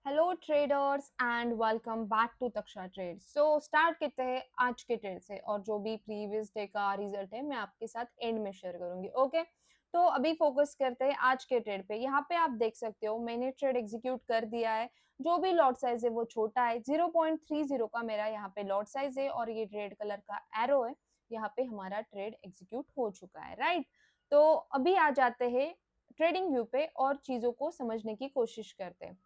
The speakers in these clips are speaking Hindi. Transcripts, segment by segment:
Hello traders and welcome back to Taksha trade. So start करते हैं आज के ट्रेड से और जो भी प्रीवियस डे का रिजल्ट है मैं आपके साथ एंड में शेयर करूंगी। ओके तो अभी फोकस करते हैं आज के ट्रेड पे। यहाँ पे आप देख सकते हो मैंने ट्रेड एग्जीक्यूट कर दिया है। जो भी लॉट साइज है वो छोटा है, 0.30 का मेरा यहाँ पे लॉट साइज है और ये रेड कलर का एरो है। यहाँ पे हमारा ट्रेड एग्जीक्यूट हो चुका है, राइट। तो अभी आ जाते हैं ट्रेडिंग व्यू पे और चीजों को समझने की कोशिश करते हैं।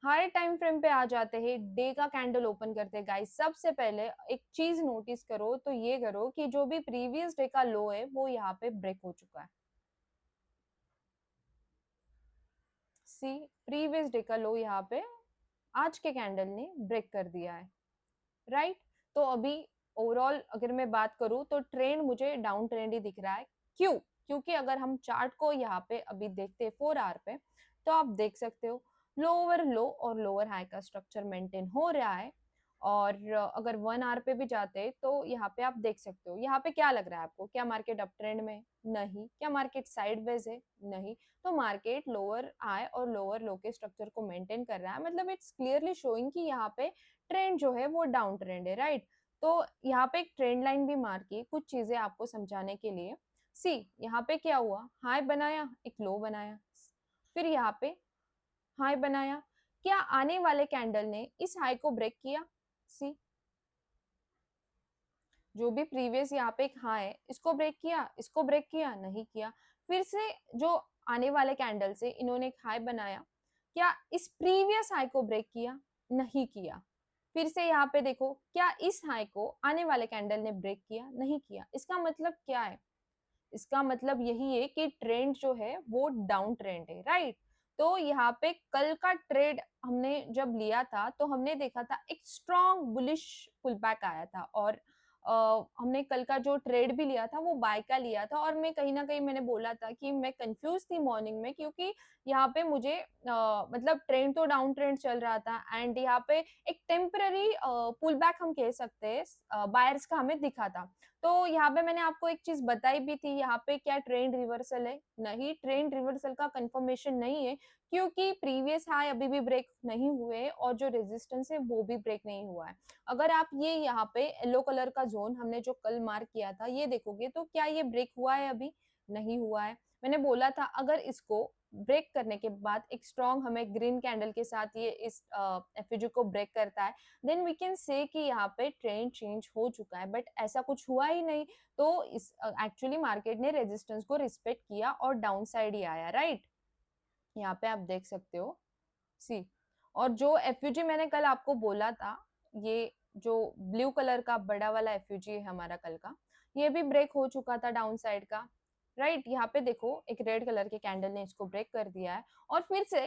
हाई टाइम फ्रेम पे आ जाते हैं, डे का कैंडल ओपन करते हैं गाइस। सबसे पहले एक चीज नोटिस करो तो ये करो कि जो भी प्रीवियस डे का लो है वो यहाँ पे ब्रेक हो चुका है। सी, प्रीवियस डे का लो यहाँ पे आज के कैंडल ने ब्रेक कर दिया है, राइट। तो अभी ओवरऑल अगर मैं बात करूं तो ट्रेंड मुझे डाउन ट्रेंड ही दिख रहा है। क्यों? क्योंकि अगर हम चार्ट को यहाँ पे अभी देखते हैं 4 आवर पे, तो आप देख सकते हो लोअर लो और लोअर हाई का स्ट्रक्चर मेंटेन हो रहा है। और अगर 1 आवर पे भी जाते हैं तो यहाँ पे आप देख सकते हो। यहाँ पे क्या लग रहा है आपको? क्या मार्केट अप ट्रेंड में है? नहीं। क्या मार्केट साइडवेज है? नहीं। तो मार्केट लोअर हाई और लोअर लो के स्ट्रक्चर को मेंटेन कर रहा है, मतलब इट्स क्लियरली शोइंग कि यहाँ पे ट्रेंड जो है वो डाउन ट्रेंड है, राइट। तो यहाँ पे एक ट्रेंड लाइन भी मार की कुछ चीजें आपको समझाने के लिए। सी, यहाँ पे क्या हुआ? हाई बनाया, एक लो बनाया, फिर यहाँ पे हाई बनाया। क्या आने वाले कैंडल ने इस हाई को ब्रेक किया? सी, जो भी प्रीवियस यहाँ पे एक हाई है इसको ब्रेक किया, इसको ब्रेक किया? नहीं किया। फिर से जो आने वाले कैंडल से इन्होंने एक हाई बनाया, क्या इस प्रीवियस हाई को ब्रेक किया? नहीं किया। फिर से यहाँ पे देखो, क्या इस हाई को आने वाले कैंडल ने ब्रेक किया? नहीं किया। इसका मतलब क्या है? इसका मतलब यही है कि ट्रेंड जो है वो डाउन ट्रेंड है, राइट। तो यहाँ पे कल का ट्रेड हमने जब लिया था तो हमने देखा था एक स्ट्रॉन्ग बुलिश पुल बैक आया था और हमने कल का जो ट्रेड भी लिया था वो बाय का लिया था। और मैं कहीं ना कहीं मैंने बोला था कि मैं कंफ्यूज थी मॉर्निंग में, क्योंकि यहाँ पे मुझे मतलब ट्रेंड तो डाउन ट्रेंड चल रहा था एंड यहाँ पे एक टेम्पररी पुल बैक हम कह सकते हैं बायर्स का हमें दिखा था। तो यहाँ पे मैंने आपको एक चीज बताई भी थी, यहाँ पे क्या ट्रेंड रिवर्सल है? नहीं, ट्रेंड रिवर्सल का कंफर्मेशन नहीं है, क्योंकि प्रीवियस हाई अभी भी ब्रेक नहीं हुए और जो रेजिस्टेंस है वो भी ब्रेक नहीं हुआ है। अगर आप ये यहाँ पे येलो कलर का जोन हमने जो कल मार्क किया था ये देखोगे तो क्या ये ब्रेक हुआ है? अभी नहीं हुआ है। मैंने बोला था अगर इसको ब्रेक करने के बाद एक स्ट्रॉन्ग हमें ग्रीन कैंडल के साथ ये इस एफयूजी को ब्रेक करता है, देन वी कैन से कि यहाँ पे ट्रेंड चेंज हो चुका है, बट ऐसा कुछ हुआ ही नहीं। तो इस एक्चुअली मार्केट ने रेजिस्टेंस को रिस्पेक्ट किया और डाउन साइड ही आया, राइट। यहाँ पे आप देख सकते हो। सी, और जो एफयूजी मैंने कल आपको बोला था, ये जो ब्लू कलर का बड़ा वाला एफयूजी है हमारा कल का, ये भी ब्रेक हो चुका था डाउन साइड का, राइट। यहाँ पे देखो एक रेड कलर के कैंडल ने इसको ब्रेक कर दिया है। और फिर से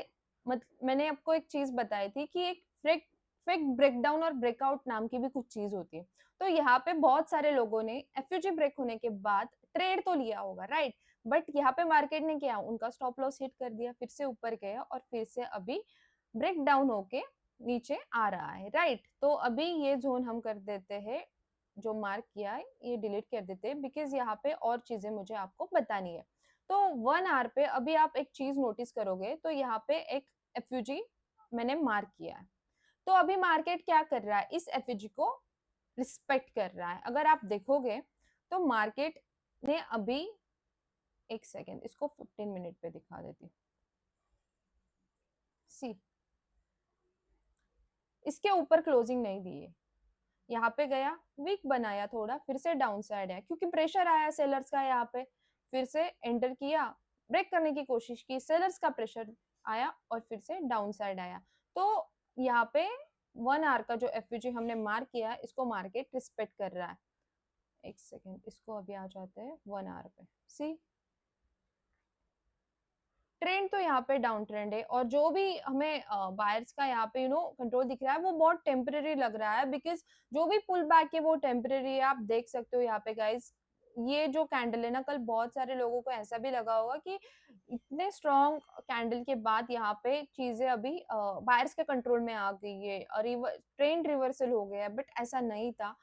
मैंने आपको एक चीज बताई थी कि एक फेक फेक ब्रेकडाउन और ब्रेकआउट नाम की भी कुछ चीज होती है। तो यहाँ पे बहुत सारे लोगों ने एफयूजी ब्रेक होने के बाद ट्रेड तो लिया होगा, राइट, बट यहाँ पे मार्केट ने क्या, उनका स्टॉप लॉस हिट कर दिया, फिर से ऊपर गया और फिर से अभी ब्रेक डाउन होके नीचे आ रहा है, राइट। तो अभी ये जोन हम कर देते हैं, जो मार्क किया है ये डिलीट कर देते हैं, बिकॉज यहाँ पे और चीजें मुझे आपको बतानी है। तो 1 आवर पे अभी आप एक चीज नोटिस करोगे तो यहाँ पे एक एफयूजी मैंने मार्क किया है। तो अभी मार्केट क्या कर रहा है? इस एफयूजी को रिस्पेक्ट कर रहा है। अगर आप देखोगे तो मार्केट ने अभी, एक सेकेंड इसको 15 मिनट पे दिखा देती हूँ। सी, इसके ऊपर क्लोजिंग नहीं दी है, यहाँ पे गया वीक बनाया, थोड़ा फिर से डाउन साइड है क्योंकि प्रेशर आया सेलर्स का। यहाँ पे फिर से एंटर किया, ब्रेक करने की कोशिश की, सेलर्स का प्रेशर आया और फिर से डाउन साइड आया। तो यहाँ पे 1 आवर का जो एफयूजी हमने मार्क किया है इसको मार्केट रिस्पेक्ट कर रहा है। एक सेकेंड इसको अभी आ जाते हैं 1 आवर पे। सी, ट्रेंड तो यहाँ पे डाउन ट्रेंड है और जो भी हमें बायर्स का यहाँ पे कंट्रोल दिख रहा है वो बहुत टेम्परेरी लग रहा है, बिकॉज जो भी पुल बैक है वो टेम्परेरी है। आप देख सकते हो यहाँ पे गाइस, ये जो कैंडल है ना, कल बहुत सारे लोगों को ऐसा भी लगा होगा कि इतने स्ट्रॉन्ग कैंडल के बाद यहाँ पे चीजें अभी बायर्स के कंट्रोल में आ गई है और ट्रेंड रिवर्सल हो गया है, बट ऐसा नहीं था।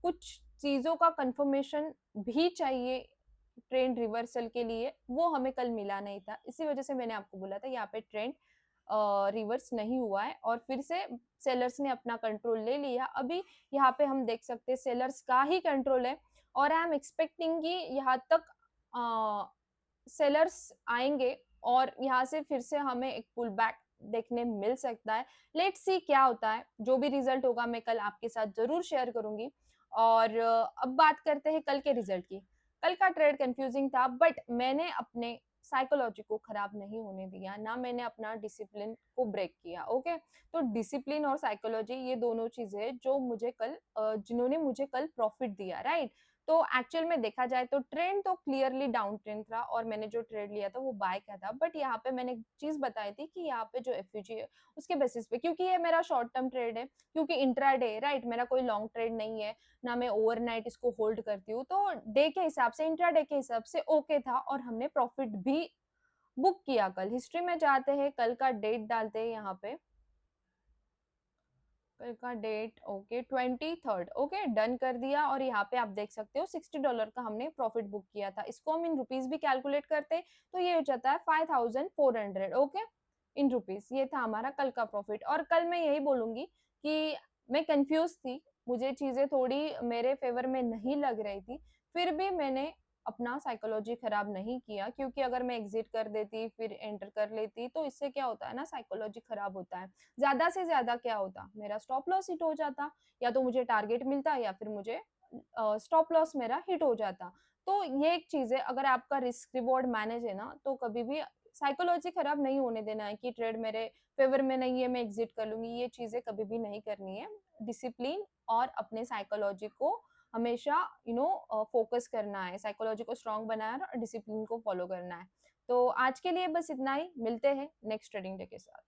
कुछ चीजों का कंफर्मेशन भी चाहिए ट्रेंड रिवर्सल के लिए, वो हमें कल मिला नहीं था। इसी वजह से मैंने आपको बोला था यहाँ पे ट्रेंड रिवर्स नहीं हुआ है और फिर से सेलर्स ने अपना कंट्रोल ले लिया। अभी यहाँ पे हम देख सकते हैं सेलर्स का ही कंट्रोल है और आई एम एक्सपेक्टिंग कि यहाँ तक सेलर्स आएंगे और यहाँ से फिर से हमें एक पुल बैक देखने मिल सकता है। लेट्स सी क्या होता है, जो भी रिजल्ट होगा मैं कल आपके साथ जरूर शेयर करूंगी। और अब बात करते हैं कल के रिजल्ट की। कल का ट्रेड कंफ्यूजिंग था बट मैंने अपने साइकोलॉजी को खराब नहीं होने दिया, ना मैंने अपना डिसिप्लिन को ब्रेक किया। ओके, तो डिसिप्लिन और साइकोलॉजी ये दोनों चीजें जो मुझे कल जिन्होंने मुझे कल प्रॉफिट दिया, राइट। तो एक्चुअल में देखा जाए तो ट्रेंड तो क्लियरली डाउन ट्रेंड था और मैंने जो ट्रेड लिया था वो बाय का था। बट यहाँ पे मैंने एक चीज बताई थी कि यहाँ पे जो एफयूजी है उसके बेसिस पे, क्योंकि ये मेरा शॉर्ट टर्म ट्रेड है, क्योंकि इंट्राडे, राइट, मेरा कोई लॉन्ग ट्रेड नहीं है, ना मैं ओवरनाइट इसको होल्ड करती हूँ, तो डे के हिसाब से, इंट्राडे के हिसाब से ओके था और हमने प्रॉफिट भी बुक किया। कल हिस्ट्री में जाते हैं, कल का डेट डालते हैं यहाँ पे, कल का date okay 23rd, okay done कर दिया। और यहाँ पे आप देख सकते हो $60 का हमने प्रॉफिट बुक किया था। इसको हम इन रुपीज भी कैलकुलेट करते तो ये हो जाता है 5400, ओके, इन रुपीज। ये था हमारा कल का प्रॉफिट। और कल मैं यही बोलूंगी कि मैं कंफ्यूज थी, मुझे चीजें थोड़ी मेरे फेवर में नहीं लग रही थी, फिर भी मैंने अपना साइकोलॉजी खराब नहीं किया, क्योंकि अगर मैं एग्जिट कर देती फिर एंटर कर लेती तो इससे क्या होता है ना, साइकोलॉजी खराब होता है। ज्यादा से ज्यादा क्या होता, मेरा स्टॉप लॉस हिट हो जाता, या तो मुझे टारगेट मिलता या फिर मुझे स्टॉप लॉस मेरा हिट हो जाता। तो ये एक चीज है, अगर आपका रिस्क रिवॉर्ड मैनेज है ना, तो कभी भी साइकोलॉजी खराब नहीं होने देना है कि ट्रेड मेरे फेवर में नहीं है मैं एग्जिट कर लूंगी, ये चीजें कभी भी नहीं करनी है। डिसिप्लिन और अपने साइकोलॉजी को हमेशा फोकस करना है, साइकोलॉजी को स्ट्रांग बनाना और डिसिप्लिन को फॉलो करना है। तो आज के लिए बस इतना ही, मिलते हैं नेक्स्ट ट्रेडिंग डे के साथ।